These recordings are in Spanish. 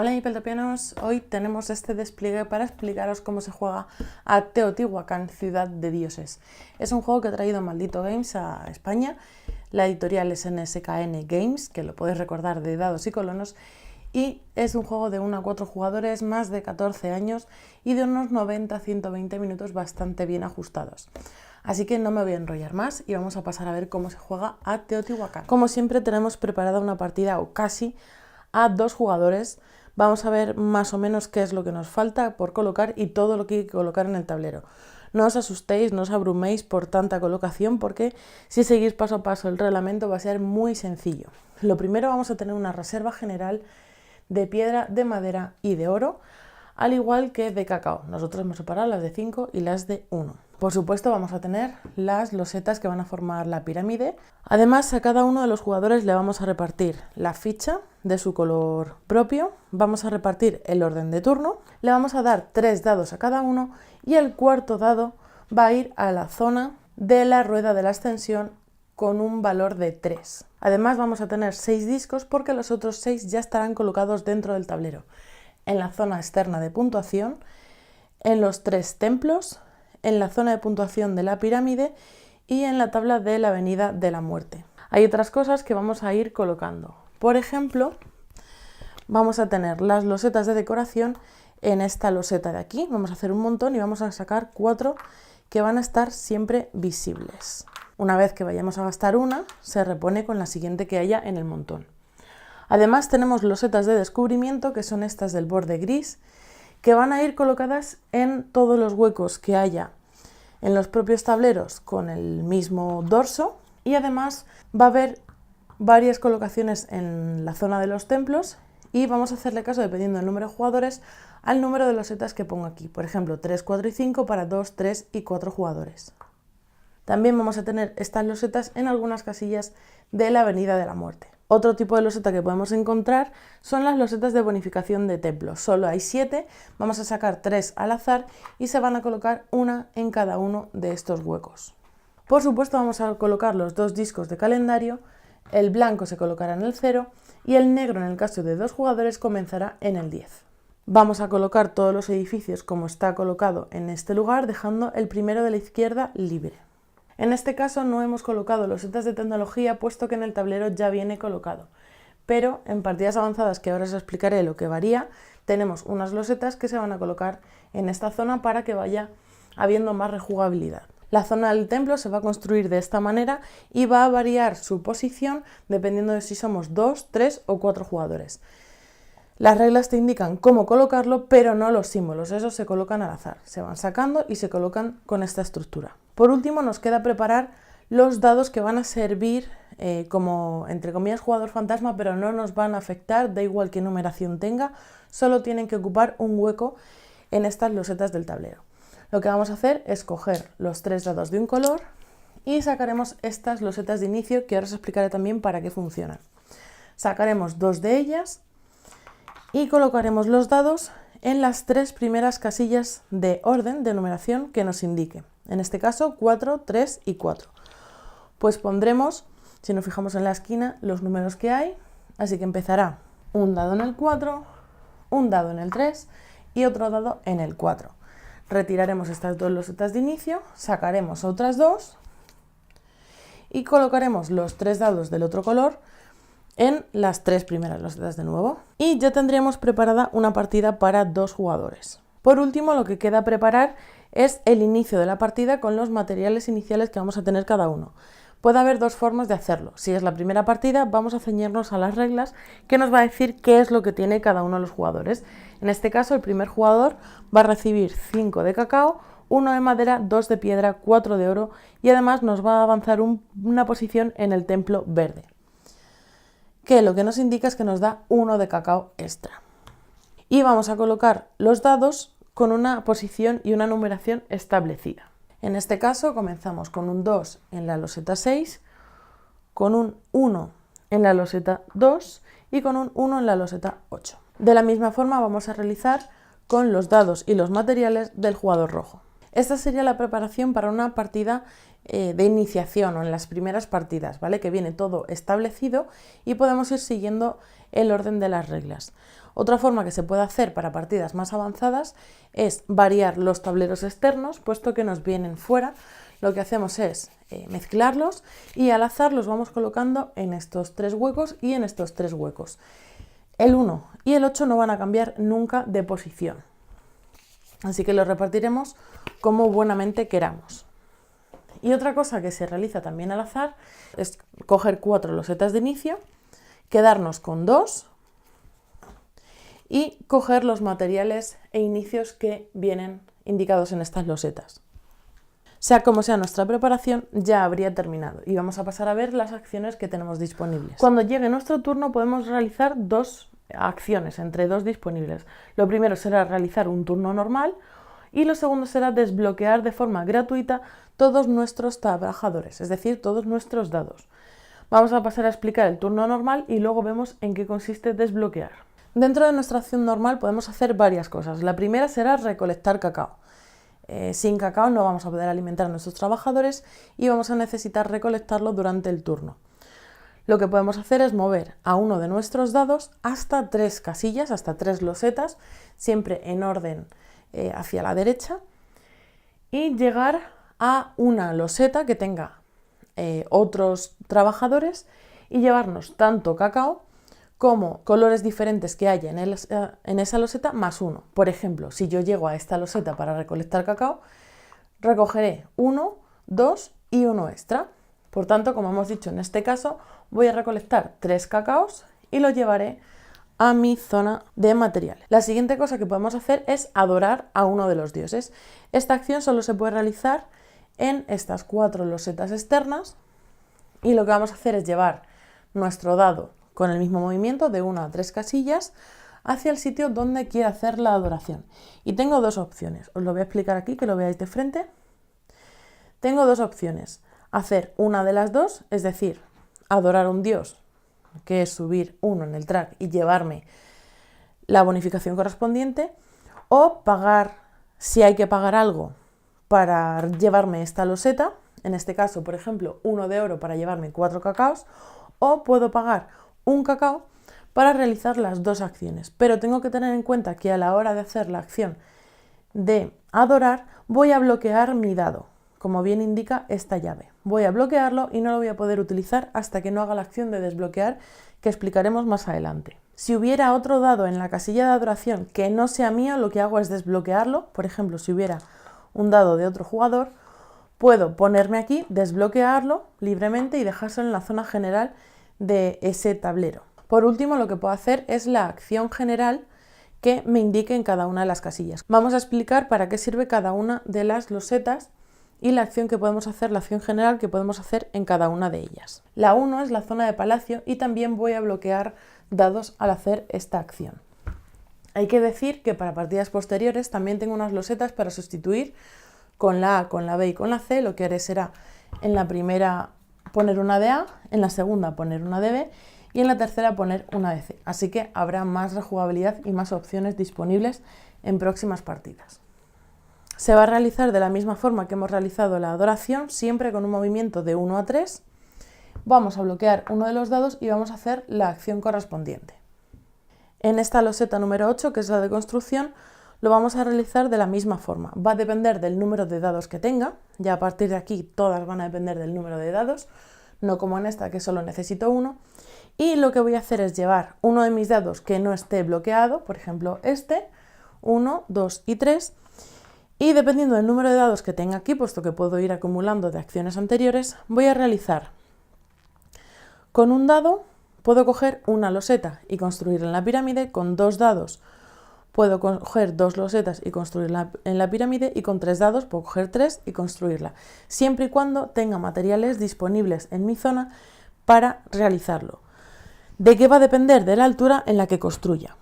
Hola Peltopianos, hoy tenemos este despliegue para explicaros cómo se juega a Teotihuacán, Ciudad de Dioses. Es un juego que ha traído Maldito Games a España, la editorial es NSKN Games, que lo podéis recordar de dados y colonos, y es un juego de 1 a 4 jugadores, más de 14 años y de unos 90-120 minutos bastante bien ajustados. Así que no me voy a enrollar más y vamos a pasar a ver cómo se juega a Teotihuacán. Como siempre tenemos preparada una partida, o casi, a 2 jugadores. Vamos a ver más o menos qué es lo que nos falta por colocar y todo lo que hay que colocar en el tablero. No os asustéis, no os abruméis por tanta colocación, porque si seguís paso a paso el reglamento va a ser muy sencillo. Lo primero, vamos a tener una reserva general de piedra, de madera y de oro, al igual que de cacao. Nosotros hemos separado las de 5 y las de 1. Por supuesto vamos a tener las losetas que van a formar la pirámide. Además, a cada uno de los jugadores le vamos a repartir la ficha de su color propio, vamos a repartir el orden de turno, le vamos a dar 3 dados a cada uno y el cuarto dado va a ir a la zona de la rueda de la ascensión con un valor de 3. Además vamos a tener 6 discos porque los otros 6 ya estarán colocados dentro del tablero, en la zona externa de puntuación, en los 3 templos, en la zona de puntuación de la pirámide y en la tabla de la avenida de la muerte. Hay otras cosas que vamos a ir colocando. Por ejemplo, vamos a tener las losetas de decoración en esta loseta de aquí. Vamos a hacer un montón y vamos a sacar 4 que van a estar siempre visibles. Una vez que vayamos a gastar una, se repone con la siguiente que haya en el montón. Además tenemos losetas de descubrimiento, que son estas del borde gris, que van a ir colocadas en todos los huecos que haya en los propios tableros con el mismo dorso, y además va a haber varias colocaciones en la zona de los templos y vamos a hacerle caso, dependiendo del número de jugadores, al número de losetas que pongo aquí. Por ejemplo, 3, 4 y 5 para 2, 3 y 4 jugadores. También vamos a tener estas losetas en algunas casillas de la avenida de la muerte. Otro tipo de loseta que podemos encontrar son las losetas de bonificación de templos. Solo hay 7, vamos a sacar 3 al azar y se van a colocar una en cada uno de estos huecos. Por supuesto vamos a colocar los 2 discos de calendario, el blanco se colocará en el 0 y el negro, en el caso de 2 jugadores, comenzará en el 10. Vamos a colocar todos los edificios como está colocado en este lugar, dejando el primero de la izquierda libre. En este caso no hemos colocado losetas de tecnología, puesto que en el tablero ya viene colocado. Pero en partidas avanzadas, que ahora os explicaré lo que varía, tenemos unas losetas que se van a colocar en esta zona para que vaya habiendo más rejugabilidad. La zona del templo se va a construir de esta manera y va a variar su posición dependiendo de si somos 2, 3 o 4 jugadores. Las reglas te indican cómo colocarlo, pero no los símbolos, esos se colocan al azar, se van sacando y se colocan con esta estructura. Por último nos queda preparar los dados que van a servir como, entre comillas, jugador fantasma, pero no nos van a afectar, da igual qué numeración tenga, solo tienen que ocupar un hueco en estas losetas del tablero. Lo que vamos a hacer es coger los 3 dados de un color y sacaremos estas losetas de inicio, que ahora os explicaré también para qué funcionan. Sacaremos 2 de ellas y colocaremos los dados en las 3 primeras casillas de orden de numeración que nos indique. En este caso 4, 3 y 4. Pues pondremos, si nos fijamos en la esquina, los números que hay, así que empezará un dado en el 4, un dado en el 3 y otro dado en el 4. Retiraremos estas 2 losetas de inicio, sacaremos otras 2 y colocaremos los 3 dados del otro color en las 3 primeras losetas de nuevo. Y ya tendríamos preparada una partida para 2 jugadores. Por último, lo que queda preparar es el inicio de la partida con los materiales iniciales que vamos a tener cada uno. Puede haber 2 formas de hacerlo. Si es la primera partida, vamos a ceñirnos a las reglas que nos va a decir qué es lo que tiene cada uno de los jugadores. En este caso, el primer jugador va a recibir 5 de cacao, 1 de madera, 2 de piedra, 4 de oro y además nos va a avanzar una posición en el templo verde, que lo que nos indica es que nos da 1 de cacao extra. Y vamos a colocar los dados con una posición y una numeración establecida. En este caso comenzamos con un 2 en la loseta 6, con un 1 en la loseta 2 y con un 1 en la loseta 8. De la misma forma vamos a realizar con los dados y los materiales del jugador rojo. Esta sería la preparación para una partida de iniciación o en las primeras partidas, ¿vale? Que viene todo establecido y podemos ir siguiendo el orden de las reglas. Otra forma que se puede hacer para partidas más avanzadas es variar los tableros externos, puesto que nos vienen fuera. Lo que hacemos es mezclarlos y al azar los vamos colocando en estos 3 huecos y en estos 3 huecos. El 1 y el 8 no van a cambiar nunca de posición, así que los repartiremos como buenamente queramos. Y otra cosa que se realiza también al azar es coger 4 losetas de inicio, quedarnos con 2 y coger los materiales e inicios que vienen indicados en estas losetas. Sea como sea nuestra preparación, ya habría terminado y vamos a pasar a ver las acciones que tenemos disponibles. Cuando llegue nuestro turno podemos realizar 2 acciones entre 2 disponibles. Lo primero será realizar un turno normal y lo segundo será desbloquear de forma gratuita todos nuestros trabajadores, es decir, todos nuestros dados. Vamos a pasar a explicar el turno normal y luego vemos en qué consiste desbloquear. Dentro de nuestra acción normal podemos hacer varias cosas. La primera será recolectar cacao. Sin cacao no vamos a poder alimentar a nuestros trabajadores y vamos a necesitar recolectarlo durante el turno. Lo que podemos hacer es mover a uno de nuestros dados hasta 3 casillas, hasta 3 losetas, siempre en orden hacia la derecha, y llegar a una loseta que tenga otros trabajadores y llevarnos tanto cacao como colores diferentes que haya en esa loseta más 1. Por ejemplo, si yo llego a esta loseta para recolectar cacao, recogeré 1, 2 y 1 extra. Por tanto, como hemos dicho en este caso, voy a recolectar 3 cacaos y los llevaré a mi zona de materiales. La siguiente cosa que podemos hacer es adorar a uno de los dioses. Esta acción solo se puede realizar en estas 4 losetas externas y lo que vamos a hacer es llevar nuestro dado con el mismo movimiento de 1 a 3 casillas hacia el sitio donde quiera hacer la adoración. Y tengo 2 opciones, os lo voy a explicar aquí que lo veáis de frente. Tengo 2 opciones, hacer una de las 2, es decir, adorar a un dios, que es subir 1 en el track y llevarme la bonificación correspondiente, o pagar, si hay que pagar algo para llevarme esta loseta, en este caso, por ejemplo, 1 de oro para llevarme 4 cacaos, o puedo pagar un cacao para realizar las 2 acciones, pero tengo que tener en cuenta que a la hora de hacer la acción de adorar voy a bloquear mi dado, como bien indica esta llave. Voy a bloquearlo y no lo voy a poder utilizar hasta que no haga la acción de desbloquear, que explicaremos más adelante. Si hubiera otro dado en la casilla de adoración que no sea mío, lo que hago es desbloquearlo. Por ejemplo, si hubiera un dado de otro jugador, puedo ponerme aquí, desbloquearlo libremente y dejárselo en la zona general de ese tablero. Por último, lo que puedo hacer es la acción general que me indique en cada una de las casillas. Vamos a explicar para qué sirve cada una de las losetas y la acción que podemos hacer, la acción general que podemos hacer en cada una de ellas. La 1 es la zona de palacio y también voy a bloquear dados al hacer esta acción. Hay que decir que para partidas posteriores también tengo unas losetas para sustituir con la A, con la B y con la C. Lo que haré será en la primera poner una de A, en la segunda poner una de B y en la tercera poner una de C. Así que habrá más rejugabilidad y más opciones disponibles en próximas partidas. Se va a realizar de la misma forma que hemos realizado la adoración, siempre con un movimiento de 1 a 3. Vamos a bloquear uno de los dados y vamos a hacer la acción correspondiente. En esta loseta número 8, que es la de construcción, lo vamos a realizar de la misma forma. Va a depender del número de dados que tenga, ya a partir de aquí todas van a depender del número de dados, no como en esta que solo necesito 1. Y lo que voy a hacer es llevar uno de mis dados que no esté bloqueado, por ejemplo este, 1, 2 y 3, y dependiendo del número de dados que tenga aquí, puesto que puedo ir acumulando de acciones anteriores, voy a realizar con un dado, puedo coger una loseta y construirla en la pirámide, con 2 dados puedo coger 2 losetas y construirla en la pirámide, y con 3 dados puedo coger 3 y construirla, siempre y cuando tenga materiales disponibles en mi zona para realizarlo. ¿De qué va a depender? De la altura en la que construya.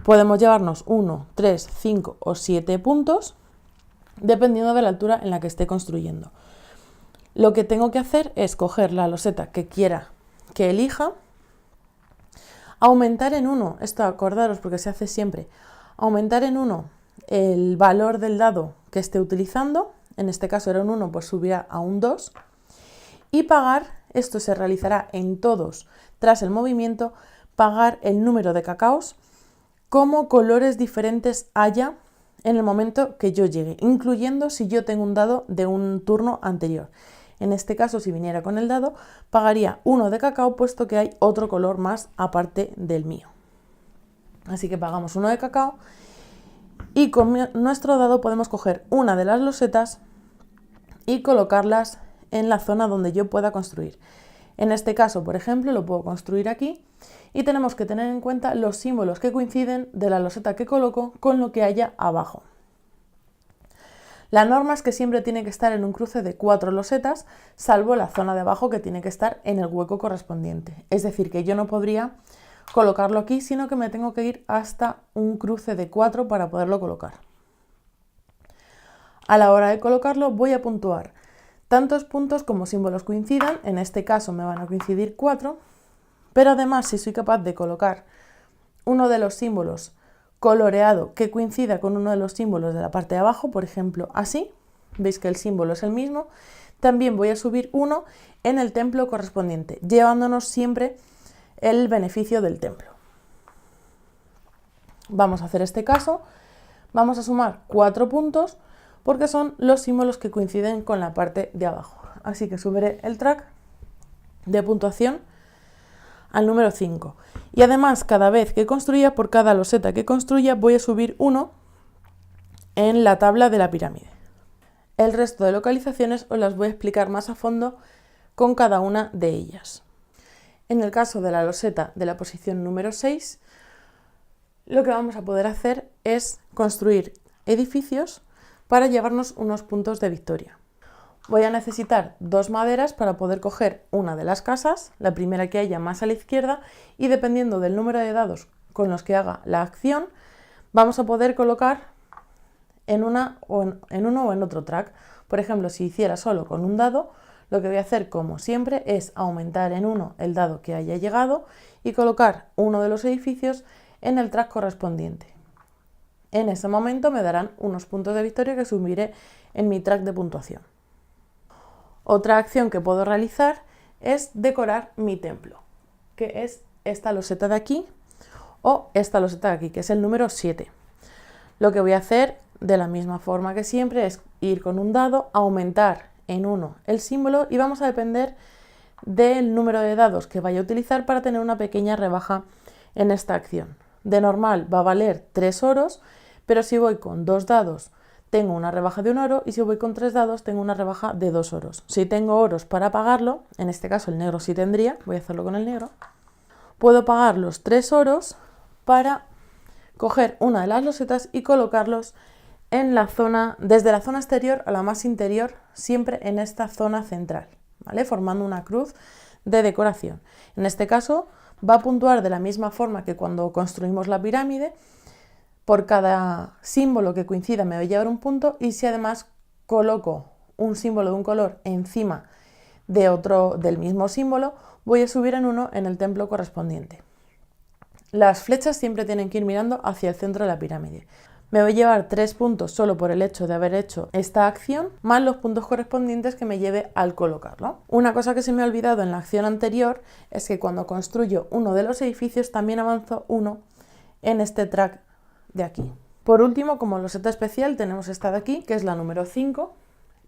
Podemos llevarnos 1, 3, 5 o 7 puntos, dependiendo de la altura en la que esté construyendo. Lo que tengo que hacer es coger la loseta que quiera que elija, aumentar en 1, esto acordaros porque se hace siempre, aumentar en 1 el valor del dado que esté utilizando, en este caso era un 1, pues subirá a un 2, y pagar, esto se realizará en todos tras el movimiento, pagar el número de cacaos como colores diferentes haya en el momento que yo llegue, incluyendo si yo tengo un dado de un turno anterior. En este caso, si viniera con el dado, pagaría 1 de cacao, puesto que hay otro color más aparte del mío. Así que pagamos 1 de cacao y con nuestro dado podemos coger una de las losetas y colocarlas en la zona donde yo pueda construir. En este caso, por ejemplo, lo puedo construir aquí y tenemos que tener en cuenta los símbolos que coinciden de la loseta que coloco con lo que haya abajo. La norma es que siempre tiene que estar en un cruce de 4 losetas, salvo la zona de abajo que tiene que estar en el hueco correspondiente. Es decir, que yo no podría colocarlo aquí, sino que me tengo que ir hasta un cruce de 4 para poderlo colocar. A la hora de colocarlo voy a puntuar tantos puntos como símbolos coincidan, en este caso me van a coincidir 4, pero además si soy capaz de colocar uno de los símbolos coloreado que coincida con uno de los símbolos de la parte de abajo, por ejemplo así, veis que el símbolo es el mismo, también voy a subir 1 en el templo correspondiente, llevándonos siempre el beneficio del templo. Vamos a hacer este caso, vamos a sumar 4 puntos porque son los símbolos que coinciden con la parte de abajo. Así que subiré el track de puntuación al número 5. Y además, cada vez que construya, por cada loseta que construya, voy a subir 1 en la tabla de la pirámide. El resto de localizaciones os las voy a explicar más a fondo con cada una de ellas. En el caso de la loseta de la posición número 6, lo que vamos a poder hacer es construir edificios para llevarnos unos puntos de victoria. Voy a necesitar 2 maderas para poder coger una de las casas, la primera que haya más a la izquierda, y dependiendo del número de dados con los que haga la acción, vamos a poder colocar en uno o en otro track. Por ejemplo, si hiciera solo con un dado, lo que voy a hacer, como siempre, es aumentar en 1 el dado que haya llegado y colocar uno de los edificios en el track correspondiente. En ese momento me darán unos puntos de victoria que subiré en mi track de puntuación. Otra acción que puedo realizar es decorar mi templo, que es esta loseta de aquí o esta loseta de aquí, que es el número 7. Lo que voy a hacer de la misma forma que siempre es ir con un dado, aumentar en 1 el símbolo y vamos a depender del número de dados que vaya a utilizar para tener una pequeña rebaja en esta acción. De normal va a valer 3 oros, pero si voy con 2 dados tengo una rebaja de 1 oro y si voy con 3 dados tengo una rebaja de 2 oros. Si tengo oros para pagarlo, en este caso el negro sí tendría, voy a hacerlo con el negro, puedo pagar los 3 oros para coger una de las losetas y colocarlos en la zona, desde la zona exterior a la más interior, siempre en esta zona central, ¿vale? Formando una cruz de decoración. En este caso va a puntuar de la misma forma que cuando construimos la pirámide. Por cada símbolo que coincida me voy a llevar un punto y si además coloco un símbolo de un color encima de otro del mismo símbolo, voy a subir en 1 en el templo correspondiente. Las flechas siempre tienen que ir mirando hacia el centro de la pirámide. Me voy a llevar 3 puntos solo por el hecho de haber hecho esta acción, más los puntos correspondientes que me lleve al colocarlo. Una cosa que se me ha olvidado en la acción anterior es que cuando construyo uno de los edificios también avanzo 1 en este track de aquí. Por último, como loseta especial tenemos esta de aquí, que es la número 5,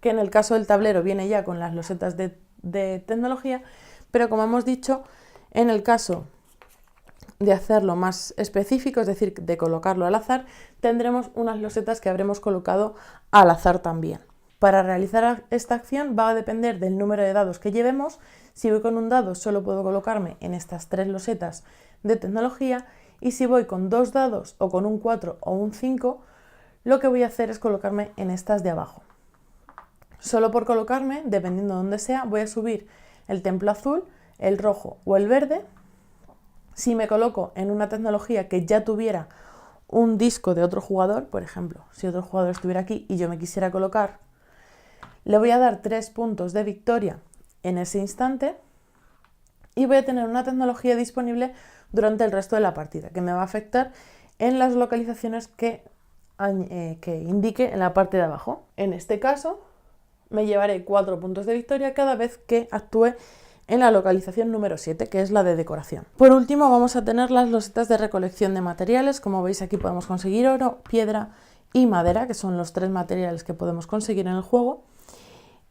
que en el caso del tablero viene ya con las losetas de tecnología, pero como hemos dicho, en el caso de hacerlo más específico, es decir, de colocarlo al azar, tendremos unas losetas que habremos colocado al azar también. Para realizar esta acción va a depender del número de dados que llevemos. Si voy con un dado solo puedo colocarme en estas 3 losetas de tecnología y si voy con 2 dados o con un 4 o un 5, lo que voy a hacer es colocarme en estas de abajo. Solo por colocarme, dependiendo de dónde sea, voy a subir el templo azul, el rojo o el verde. Si me coloco en una tecnología que ya tuviera un disco de otro jugador, por ejemplo, si otro jugador estuviera aquí y yo me quisiera colocar, le voy a dar 3 puntos de victoria en ese instante y voy a tener una tecnología disponible durante el resto de la partida, que me va a afectar en las localizaciones que que indique en la parte de abajo. En este caso, me llevaré 4 puntos de victoria cada vez que actúe en la localización número 7, que es la de decoración. Por último, vamos a tener las losetas de recolección de materiales. Como veis, aquí podemos conseguir oro, piedra y madera, que son los 3 materiales que podemos conseguir en el juego.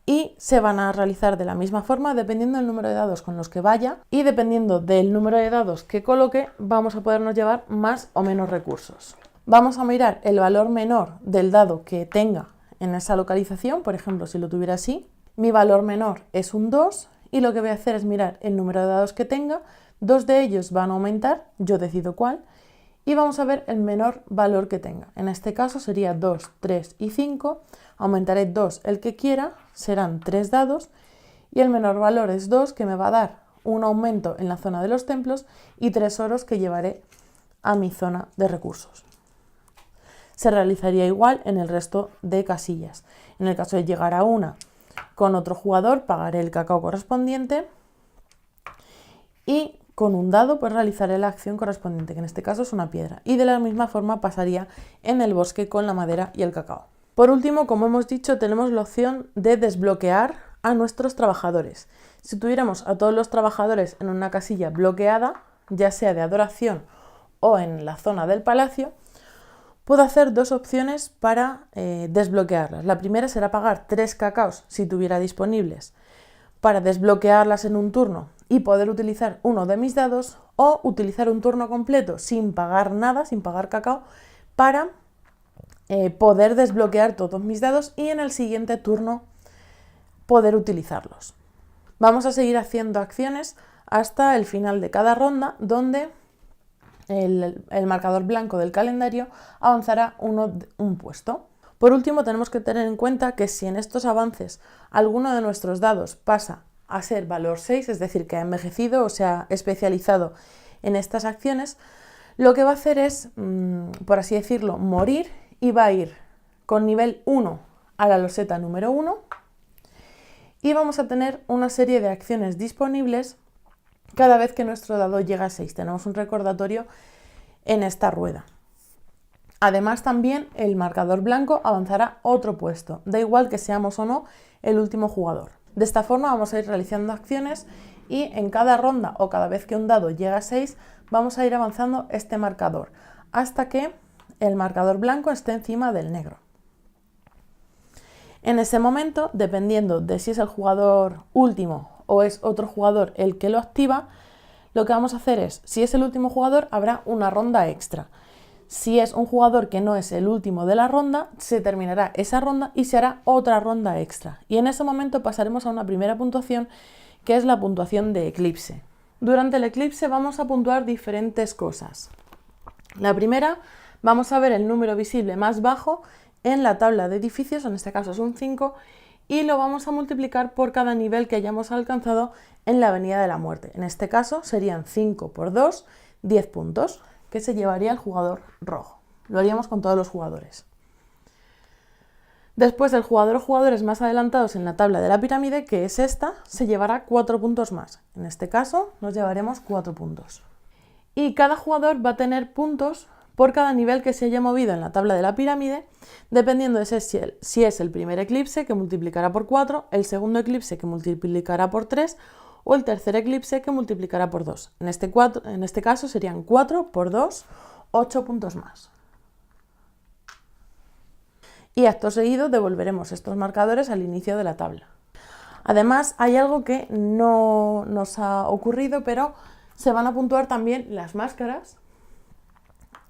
Y se van a realizar de la misma forma dependiendo del número de dados con los que vaya, y dependiendo del número de dados que coloque vamos a podernos llevar más o menos recursos. Vamos a mirar el valor menor del dado que tenga en esa localización. Por ejemplo, si lo tuviera así, mi valor menor es un 2 y lo que voy a hacer es mirar el número de dados que tenga. 2 de ellos van a aumentar, yo decido cuál, y vamos a ver el menor valor que tenga. En este caso sería 2, 3 y 5. Aumentaré 2 el que quiera, serán 3 dados y el menor valor es 2, que me va a dar un aumento en la zona de los templos y 3 oros que llevaré a mi zona de recursos. Se realizaría igual en el resto de casillas. En el caso de llegar a una con otro jugador, pagaré el cacao correspondiente y con un dado pues realizaré la acción correspondiente, que en este caso es una piedra. Y de la misma forma pasaría en el bosque con la madera y el cacao. Por último, como hemos dicho, tenemos la opción de desbloquear a nuestros trabajadores. Si tuviéramos a todos los trabajadores en una casilla bloqueada, ya sea de adoración o en la zona del palacio, puedo hacer 2 opciones para desbloquearlas. La primera será pagar 3 cacaos si tuviera disponibles para desbloquearlas en un turno y poder utilizar uno de mis dados, o utilizar un turno completo sin pagar nada, sin pagar cacao, para poder desbloquear todos mis dados y en el siguiente turno poder utilizarlos. Vamos a seguir haciendo acciones hasta el final de cada ronda, donde el marcador blanco del calendario avanzará un puesto. Por último, tenemos que tener en cuenta que si en estos avances alguno de nuestros dados pasa a ser valor 6, es decir, que ha envejecido o se ha especializado en estas acciones, lo que va a hacer es, por así decirlo, morir, y va a ir con nivel 1 a la loseta número 1 y vamos a tener una serie de acciones disponibles cada vez que nuestro dado llega a 6. Tenemos un recordatorio en esta rueda. Además, también el marcador blanco avanzará otro puesto, da igual que seamos o no el último jugador. De esta forma vamos a ir realizando acciones y en cada ronda o cada vez que un dado llega a 6 vamos a ir avanzando este marcador hasta que el marcador blanco esté encima del negro. En ese momento, dependiendo de si es el jugador último o es otro jugador el que lo activa, lo que vamos a hacer es, si es el último jugador, habrá una ronda extra. Si es un jugador que no es el último de la ronda, se terminará esa ronda y se hará otra ronda extra. Y en ese momento pasaremos a una primera puntuación, que es la puntuación de eclipse. Durante el eclipse vamos a puntuar diferentes cosas. La primera, vamos a ver el número visible más bajo en la tabla de edificios, en este caso es un 5, y lo vamos a multiplicar por cada nivel que hayamos alcanzado en la Avenida de la Muerte. En este caso serían 5 por 2, 10 puntos, que se llevaría el jugador rojo. Lo haríamos con todos los jugadores. Después, el jugador o jugadores más adelantados en la tabla de la pirámide, que es esta, se llevará 4 puntos más. En este caso nos llevaremos 4 puntos. Y cada jugador va a tener puntos por cada nivel que se haya movido en la tabla de la pirámide, dependiendo de si es el primer eclipse, que multiplicará por 4, el segundo eclipse, que multiplicará por 3, o el tercer eclipse, que multiplicará por 2. En este caso serían 4 por 2, 8 puntos más. Y acto seguido devolveremos estos marcadores al inicio de la tabla. Además, hay algo que no nos ha ocurrido, pero se van a puntuar también las máscaras,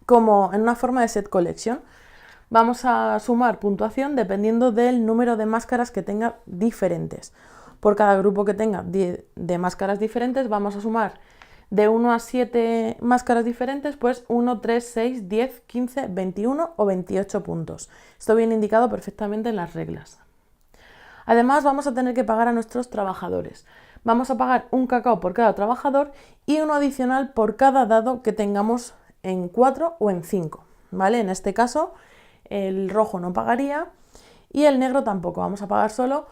como en una forma de set collection. Vamos a sumar puntuación dependiendo del número de máscaras que tenga diferentes. Por cada grupo que tenga de máscaras diferentes vamos a sumar de 1 a 7 máscaras diferentes, pues 1, 3, 6, 10, 15, 21 o 28 puntos. Esto viene indicado perfectamente en las reglas. Además, vamos a tener que pagar a nuestros trabajadores. Vamos a pagar un cacao por cada trabajador y uno adicional por cada dado que tengamos en 4 o en 5, ¿vale? En este caso, el rojo no pagaría y el negro tampoco. Vamos a pagar solo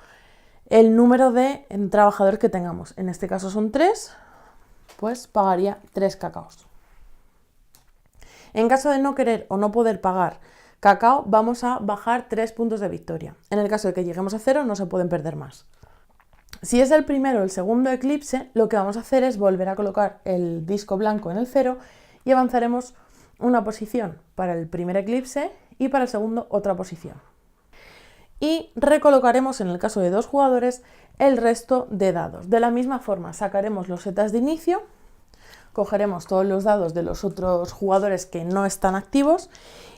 el número de trabajadores que tengamos. En este caso son 3, pues pagaría 3 cacaos. En caso de no querer o no poder pagar cacao, vamos a bajar 3 puntos de victoria. En el caso de que lleguemos a 0, no se pueden perder más. Si es el primero o el segundo eclipse, lo que vamos a hacer es volver a colocar el disco blanco en el 0 y avanzaremos una posición para el primer eclipse y para el segundo otra posición. Y recolocaremos, en el caso de 2 jugadores, el resto de dados. De la misma forma, sacaremos los setas de inicio, cogeremos todos los dados de los otros jugadores que no están activos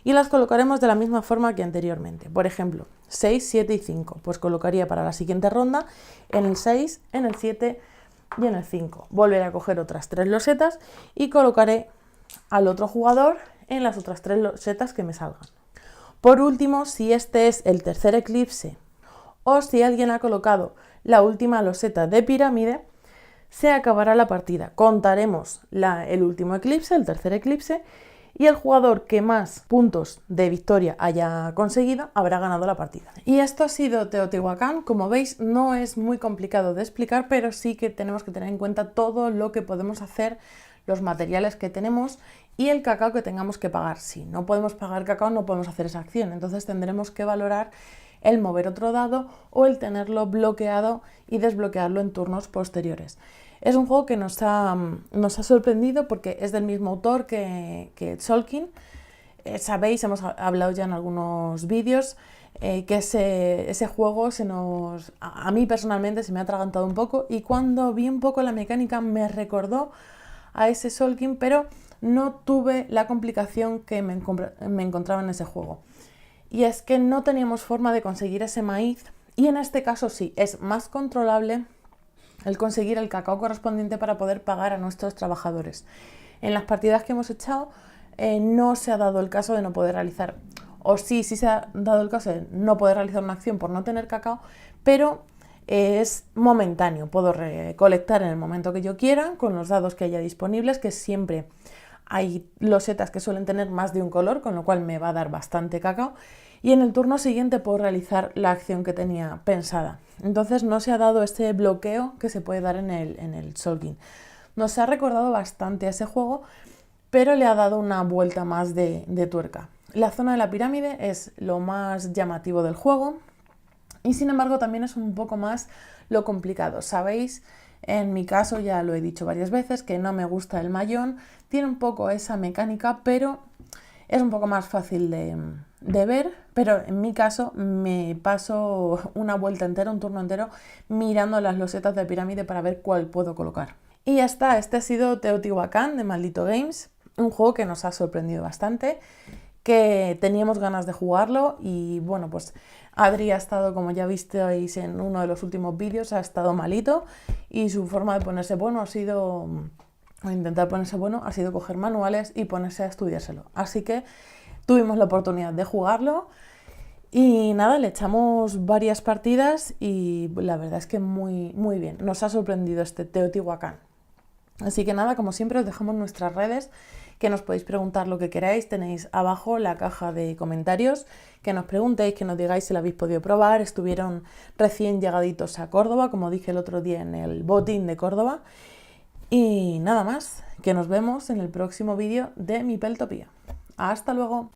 y las colocaremos de la misma forma que anteriormente. Por ejemplo, 6, 7 y 5. Pues colocaría para la siguiente ronda en el 6, en el 7 y en el 5. Volveré a coger otras 3 losetas y colocaré al otro jugador en las otras 3 losetas que me salgan. Por último, si este es el tercer eclipse o si alguien ha colocado la última loseta de pirámide, se acabará la partida. Contaremos el último eclipse, el tercer eclipse, y el jugador que más puntos de victoria haya conseguido habrá ganado la partida. Y esto ha sido Teotihuacán. Como veis, no es muy complicado de explicar, pero sí que tenemos que tener en cuenta todo lo que podemos hacer, los materiales que tenemos y el cacao que tengamos que pagar. Si no podemos pagar cacao, no podemos hacer esa acción, entonces tendremos que valorar el mover otro dado o el tenerlo bloqueado y desbloquearlo en turnos posteriores. Es un juego que nos ha sorprendido porque es del mismo autor que Tzolk'in. Sabéis, hemos hablado ya en algunos vídeos, que ese juego a mí personalmente se me ha atragantado un poco, y cuando vi un poco la mecánica me recordó a ese Tzolk'in, pero no tuve la complicación que me encontraba en ese juego. Y es que no teníamos forma de conseguir ese maíz, y en este caso sí, es más controlable el conseguir el cacao correspondiente para poder pagar a nuestros trabajadores. En las partidas que hemos echado no se ha dado el caso de no poder realizar, o sí se ha dado el caso de no poder realizar una acción por no tener cacao, pero es momentáneo. Puedo recolectar en el momento que yo quiera con los dados que haya disponibles, que siempre hay losetas que suelen tener más de un color, con lo cual me va a dar bastante cacao, y en el turno siguiente puedo realizar la acción que tenía pensada. Entonces no se ha dado este bloqueo que se puede dar en el Tzolk'in. Nos ha recordado bastante a ese juego, pero le ha dado una vuelta más de tuerca. La zona de la pirámide es lo más llamativo del juego y sin embargo también es un poco más lo complicado. Sabéis, en mi caso ya lo he dicho varias veces, que no me gusta el mayón, tiene un poco esa mecánica, pero es un poco más fácil de ver, pero en mi caso me paso una vuelta entera, un turno entero, mirando las losetas de pirámide para ver cuál puedo colocar. Y ya está, este ha sido Teotihuacán de Maldito Games, un juego que nos ha sorprendido bastante, que teníamos ganas de jugarlo y bueno, pues Adri ha estado, como ya visteis en uno de los últimos vídeos, ha estado malito y su forma de ponerse bueno o intentar ponerse bueno ha sido coger manuales y ponerse a estudiárselo. Así que tuvimos la oportunidad de jugarlo y nada, le echamos varias partidas y la verdad es que muy, muy bien. Nos ha sorprendido este Teotihuacán. Así que nada, como siempre os dejamos nuestras redes, que nos podéis preguntar lo que queráis. Tenéis abajo la caja de comentarios, que nos preguntéis, que nos digáis si lo habéis podido probar. Estuvieron recién llegaditos a Córdoba, como dije el otro día en el botín de Córdoba. Y nada más, que nos vemos en el próximo vídeo de Mipeltopía. ¡Hasta luego!